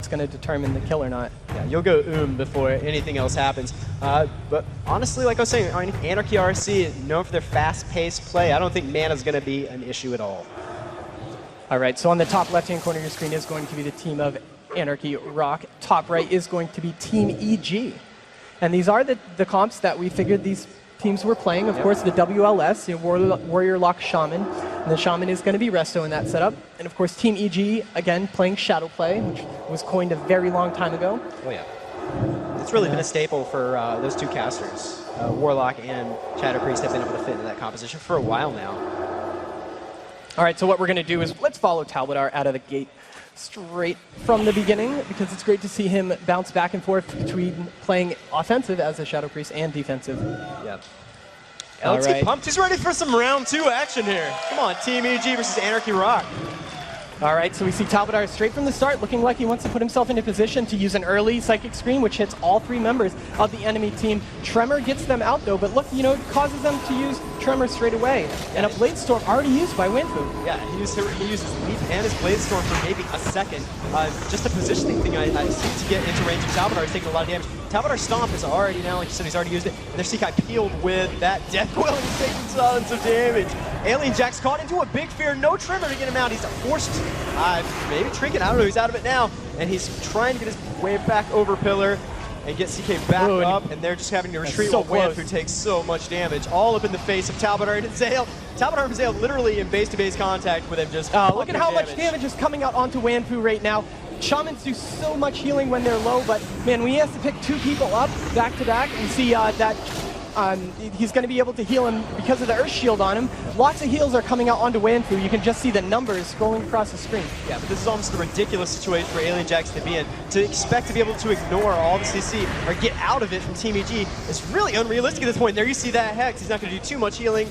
that's going to determine the kill or not. Yeah, you'll go before anything else happens. But honestly, like I was saying, Anarchy RC, known for their fast-paced play, I don't think mana's going to be an issue at all. All right, so on the top left-hand corner of your screen is going to be the team of Anarchy Roc. Top right is going to be Team EG. And these are the comps that we figured these teams were playing. Of course, the WLS, Warrior Lock Shaman. And the Shaman is going to be Resto in that setup. And of course, Team EG, again, playing Shadow Play, which was coined a very long time ago. Oh, yeah. It's really been a staple for those two casters. Warlock and Shadow Priest have been able to fit into that composition for a while now. All right, so what we're going to do is let's follow Talbottar out of the gate straight from the beginning, because it's great to see him bounce back and forth between playing offensive as a Shadow Priest and defensive. Yeah. Let's get pumped. He's ready for some round 2 action here. Come on, Team EG versus Anarchy Roc. All right, so we see Talbottar straight from the start looking like he wants to put himself into position to use an early Psychic Scream, which hits all 3 members of the enemy team. Tremor gets them out, though, but look, you know, it causes them to use Tremor straight away. Yeah. And a Blade Storm already used by Wanfu. Yeah, he used his Leap and his Blade Storm for maybe a second. Just a positioning thing I see to get into range of Talbottar. He's taking a lot of damage. Talbottar's Stomp is already now, like you said, he's already used it. And their Seakai peeled with that Death Coil and he's taking tons of damage. Alien Jack's caught into a big fear, no Tremor to get him out. He's forced, maybe Trinket, I don't know, he's out of it now. And he's trying to get his way back over Pillar and get CK back up, and they're just having to retreat while Wanfu takes so much damage. All up in the face of Talbottar and Zale. Talbottar and Zale literally in base-to-base contact with him just look at how much damage is coming out onto Wanfu right now. Shamans do so much healing when they're low, but man, when he has to pick 2 people up back-to-back, we see that he's going to be able to heal him because of the Earth Shield on him. Lots of heals are coming out onto Wanfu. You can just see the numbers scrolling across the screen. Yeah, but this is almost a ridiculous situation for Alien Jacks to be in. To expect to be able to ignore all the CC or get out of it from Team EG is really unrealistic at this point. There you see that Hex. He's not going to do too much healing.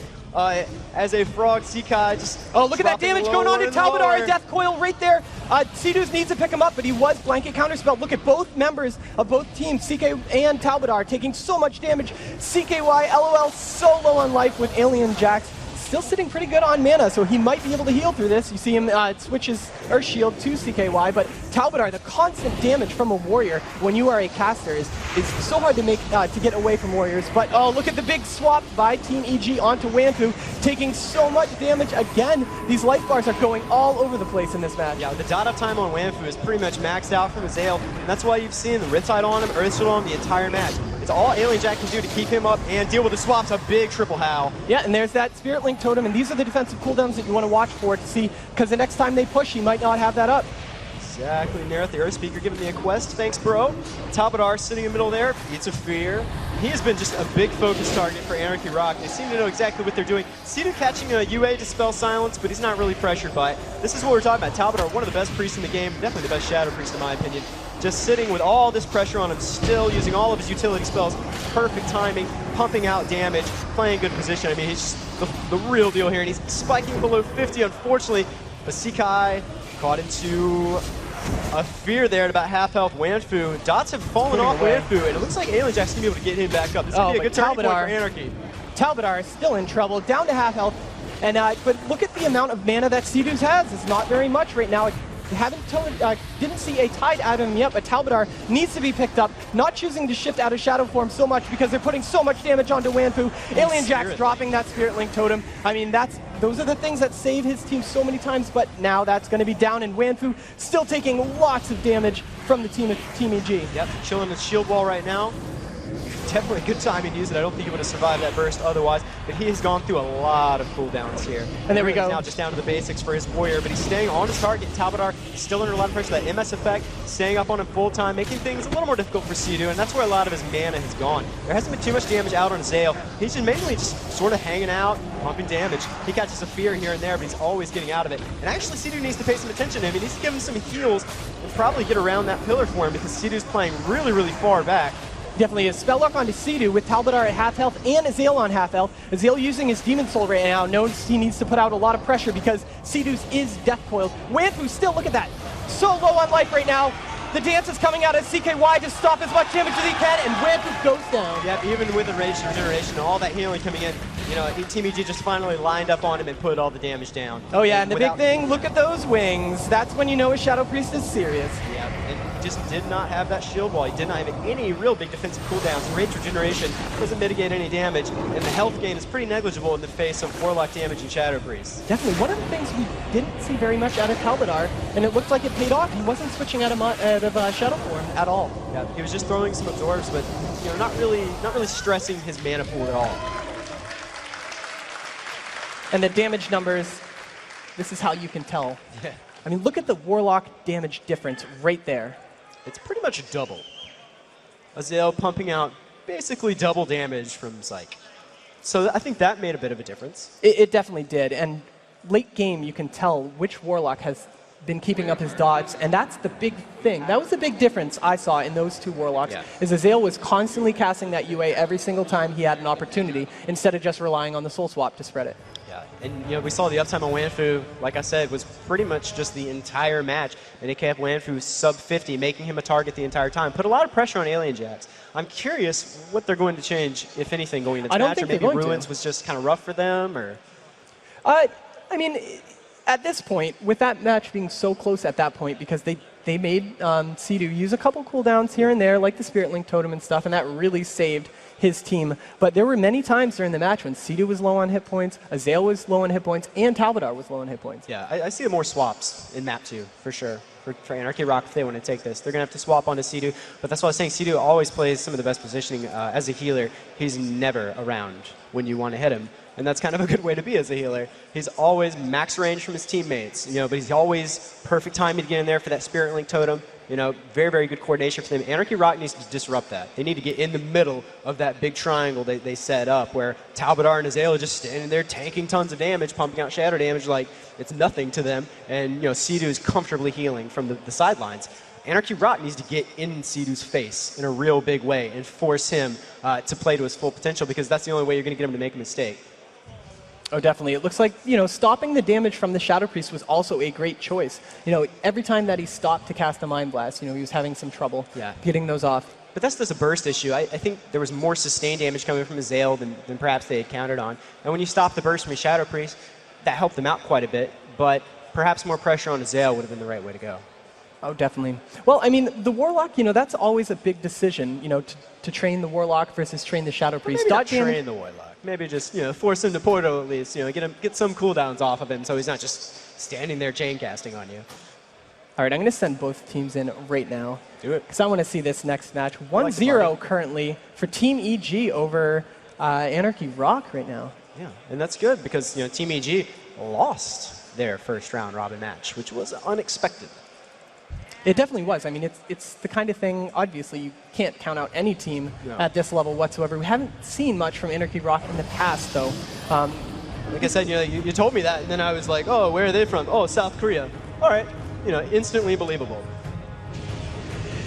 As a Frog, Seakai just look at that damage going on to Talbottar. Death Coil right there. Seedus needs to pick him up, but he was blanket counterspelled. Look at both members of both teams, CK and Talbottar, taking so much damage. CKY, LOL, so low on life with Alien Jax. Still sitting pretty good on mana, so he might be able to heal through this. You see him switch his Earth Shield to CKY, but Talbottar, the constant damage from a warrior when you are a caster is so hard to make to get away from warriors. But look at the big swap by Team EG onto Wanfu, taking so much damage again. These life bars are going all over the place in this match. Yeah, the dot up time on Wanfu is pretty much maxed out from Azale, and that's why you've seen the Riptide on him, Earth Shield on him the entire match. It's all Alien Jack can do to keep him up and deal with the swaps. A big triple howl. Yeah, and there's that Spirit Link Totem, and these are the defensive cooldowns that you want to watch for to see, because the next time they push, he might not have that up. Exactly, Nerith, the Earth Speaker, giving me a quest. Thanks, bro. Talbottar sitting in the middle there. It's a fear. He has been just a big focus target for Anarchy Roc. They seem to know exactly what they're doing. Seedoo catching a UA to spell silence, but he's not really pressured by it. This is what we're talking about. Talbottar, one of the best priests in the game, definitely the best Shadow Priest in my opinion. Just sitting with all this pressure on him, still using all of his utility spells, perfect timing, pumping out damage, playing good position. I mean, he's just the real deal here, and he's spiking below 50, unfortunately. But Seakai caught into a fear there at about half health. Wanfu, dots have fallen off Wanfu, and it looks like Alien Jack's gonna be able to get him back up. This is gonna be a good turning point for Anarchy. Talbottar is still in trouble, down to half health. And but look at the amount of mana that Seedus has. It's not very much right now. Didn't see a tide out of him yet, but Talbottar needs to be picked up. Not choosing to shift out of Shadow form so much because they're putting so much damage onto Wanfu. Alien Jack's dropping that Spirit Link Totem. I mean, those are the things that save his team so many times, but now that's going to be down, and Wanfu still taking lots of damage from the team of Team EG. Yep, chilling his shield wall right now. Definitely a good timing to use it. I don't think he would have survived that burst otherwise, but he has gone through a lot of cooldowns here. And there we go. Now just down to the basics for his warrior, but he's staying on his target. Talbottar still under a lot of pressure. That MS effect, staying up on him full time, making things a little more difficult for Seedoo, and that's where a lot of his mana has gone. There hasn't been too much damage out on Zale. He's just mainly just sort of hanging out, pumping damage. He catches a fear here and there, but he's always getting out of it. And actually, Seedoo needs to pay some attention to him. He needs to give him some heals and probably get around that pillar for him, because Seedoo's playing really, really far back. Definitely a spell lock onto Seedoo with Talbottar at half health and Azale on half health. Azale using his Demon Soul right now knows he needs to put out a lot of pressure because Seedoo's is Death Coiled. Wanfu still, look at that, so low on life right now. The dance is coming out of CKY to stop as much damage as he can, and Wanfu goes down. Yep, even with the Rage Regeneration, all that healing coming in, you know, Team EG just finally lined up on him and put all the damage down. Oh yeah, and the big thing, look at those wings. That's when you know a Shadow Priest is serious. Yeah, and just did not have that shield wall. He did not have any real big defensive cooldowns. Rage regeneration doesn't mitigate any damage, and the health gain is pretty negligible in the face of Warlock damage and Shadow Breeze. Definitely. One of the things we didn't see very much out of Talbadar, and it looked like it paid off. He wasn't switching out of Shadow Form at all. Yeah, he was just throwing some absorbs, but not really stressing his mana pool at all. And the damage numbers, this is how you can tell. Yeah. I mean, look at the Warlock damage difference right there. It's pretty much a double. Azael pumping out basically double damage from Psych. So I think that made a bit of a difference. It definitely did. And late game, you can tell which Warlock has been keeping up his dodge, and that's the big thing. That was the big difference I saw in those two Warlocks, is Azael was constantly casting that UA every single time he had an opportunity, instead of just relying on the Soul Swap to spread it. Yeah, and we saw the uptime on Wanfu, like I said, was pretty much just the entire match, and it kept Wanfu sub 50, making him a target the entire time. Put a lot of pressure on Alien Jax. I'm curious what they're going to change, if anything, going into this match, or maybe Ruins was just kind of rough for them, or... I mean, at this point, with that match being so close at that point, because they made Sea-Doo use a couple cooldowns here and there, like the Spirit Link Totem and stuff, and that really saved his team. But there were many times during the match when Sea-Doo was low on hit points, Azael was low on hit points, and Talbadar was low on hit points. Yeah, I see more swaps in map 2, for sure. For Anarchy Roc, if they want to take this, they're going to have to swap onto Sea-Doo. But that's why I was saying Sea-Doo always plays some of the best positioning as a healer. He's never around when you want to hit him. And that's kind of a good way to be as a healer. He's always max range from his teammates, but he's always perfect timing to get in there for that Spirit Link Totem. Very, very good coordination for them. Anarchy Roc needs to disrupt that. They need to get in the middle of that big triangle they set up, where Talbadar and Azael are just standing there tanking tons of damage, pumping out shadow damage like it's nothing to them, and Sea-Doo is comfortably healing from the sidelines. Anarchy Roc needs to get in Sea-Doo's face in a real big way and force him to play to his full potential, because that's the only way you're going to get him to make a mistake. Oh, definitely. It looks like, stopping the damage from the Shadow Priest was also a great choice. Every time that he stopped to cast a Mind Blast, he was having some trouble getting those off. But that's just a burst issue. I think there was more sustained damage coming from Azael than perhaps they had counted on. And when you stop the burst from your Shadow Priest, that helped them out quite a bit. But perhaps more pressure on Azael would have been the right way to go. Oh, definitely. Well, I mean, the Warlock, that's always a big decision, to train the Warlock versus train the Shadow Priest. Maybe not train the Warlock. Maybe just, force him to portal at least, get some cooldowns off of him so he's not just standing there chain casting on you. All right, I'm going to send both teams in right now. Do it. Because I want to see this next match. 1-0 currently for Team EG over Anarchy Roc right now. Yeah, and that's good because, Team EG lost their first round robin match, which was unexpected. It definitely was. I mean, it's the kind of thing, obviously, you can't count out any team at this level whatsoever. We haven't seen much from Anarchy Roc in the past, though. Like I said, you told me that, and then I was like, oh, where are they from? Oh, South Korea. All right, instantly believable.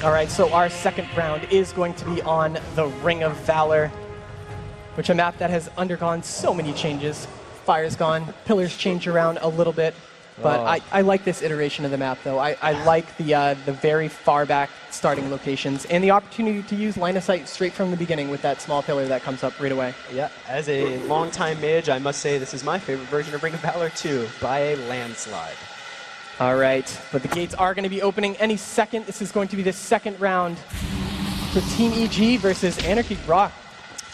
All right, so our second round is going to be on the Ring of Valor, which is a map that has undergone so many changes. Fire's gone, pillars change around a little bit. But I like this iteration of the map, though. I like the very far back starting locations and the opportunity to use line of sight straight from the beginning with that small pillar that comes up right away. Yeah, as a longtime mage, I must say this is my favorite version of Ring of Valor 2 by a landslide. All right, but the gates are going to be opening any second. This is going to be the second round for Team EG versus Anarchy Roc.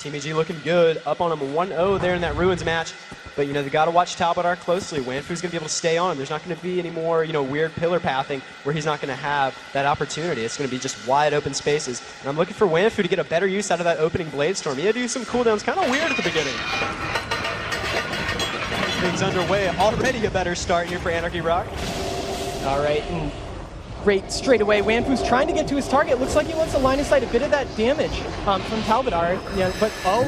Team EG looking good, up on them 1-0 there in that Ruins match. But, they've got to watch Talbadar closely. Wanfu's going to be able to stay on. There's not going to be any more, weird pillar pathing where he's not going to have that opportunity. It's going to be just wide open spaces. And I'm looking for Wanfu to get a better use out of that opening Blade Storm. He had to use some cooldowns. Kind of weird at the beginning. Things underway. Already a better start here for Anarchy Roc. All right. And great straight away. Wanfu's trying to get to his target. Looks like he wants to line of sight a bit of that damage from Talbadar.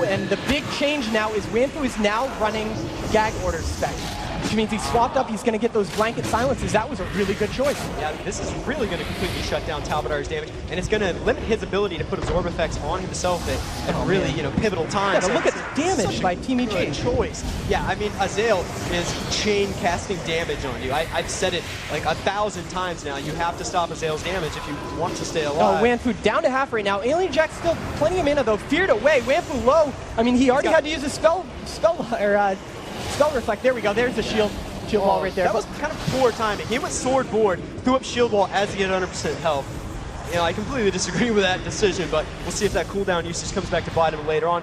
And the big change now is Wanfu is now running Gag Order spec, which means he swapped up. He's going to get those blanket silences. That was a really good choice. Yeah, this is really going to completely shut down Talbadar's damage, and it's going to limit his ability to put absorb effects on himself at really, pivotal times. Yeah, look at the damage by Team EG. Good choice. Yeah, I mean, Azael is chain casting damage on you. I've said it like 1,000 times now. You have to stop Azael's damage if you want to stay alive. Oh, Wanfu down to half right now. Alien Jack still plenty of mana though. Feared away. Wanfu low. I mean, he already had to use a spell reflect. There we go. There's the shield wall right there. That was kind of poor timing. He went sword board, threw up shield wall as he had 100% health. You know, I completely disagree with that decision, but we'll see if that cooldown usage comes back to bite him later on.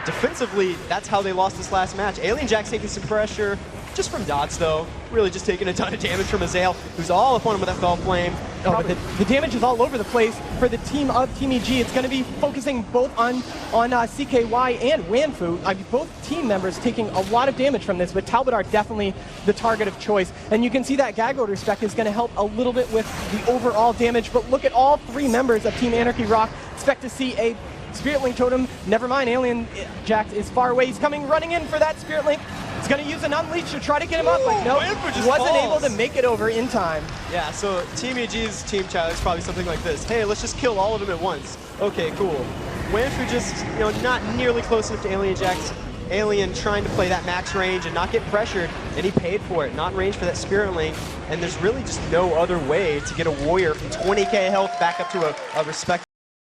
Defensively, that's how they lost this last match. Alien Jack's taking some pressure, just from dots though. Really just taking a ton of damage from Azael, who's all upon him with that Fell Flame. Oh, but the damage is all over the place for the team of Team EG. It's going to be focusing both on CKY and Wanfu. I mean, both team members taking a lot of damage from this, but Talbot are definitely the target of choice. And you can see that gag order spec is going to help a little bit with the overall damage, but look at all three members of Team Anarchy Roc. Expect to see a Spirit Link Totem. Never mind, Alien Jack is far away. He's coming running in for that Spirit Link. He's going to use an Unleash to try to get him up, but nope, wasn't able to make it over in time. Yeah, so Team EG's team challenge is probably something like this. Hey, let's just kill all of them at once. Okay, cool. Wanfu just, you know, not nearly close enough to Alien Jack's. Alien trying to play that max range and not get pressured, and he paid for it. Not in range for that Spirit Link, and there's really just no other way to get a warrior from 20k health back up to a respectable